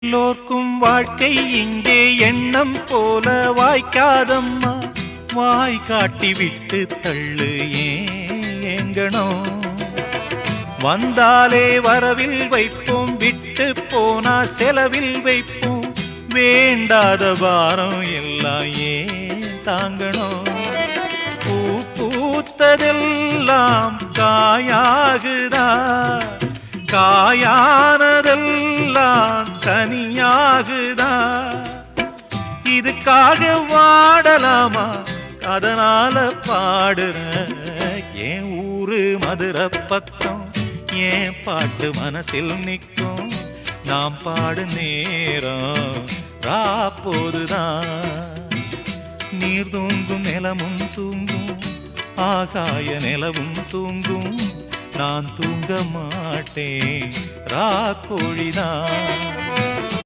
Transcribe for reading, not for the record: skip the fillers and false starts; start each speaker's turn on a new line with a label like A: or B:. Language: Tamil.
A: எல்லோர்க்கும் வாழ்க்கை இங்கே எண்ணம் போல வாய்க்காதம்மா. வாய் காட்டி விட்டு தள்ளு ஏங்கணும். வந்தாலே வரவில் வைப்போம், விட்டு போனா செலவில் வைப்போம். வேண்டாத பாரம் எல்லாம் ஏன் தாங்கணும். பூ பூத்ததெல்லாம் காயாகுதா, காயானதெல்லாம் தனியாகுதா. இதுக்காக வாடலாமா, அதனால பாடுற. என் ஊரு மதுரை பக்கம், என் பாட்டு மனசில் நிற்கும். நாம் பாடு நேரம் ராப்போதுதான். நீர் தூங்கும் நிலமும் தூங்கும், ஆகாய நிலவும் தூங்கும். நான் தூங்க மாட்டேன் ராக்கோழிதான்.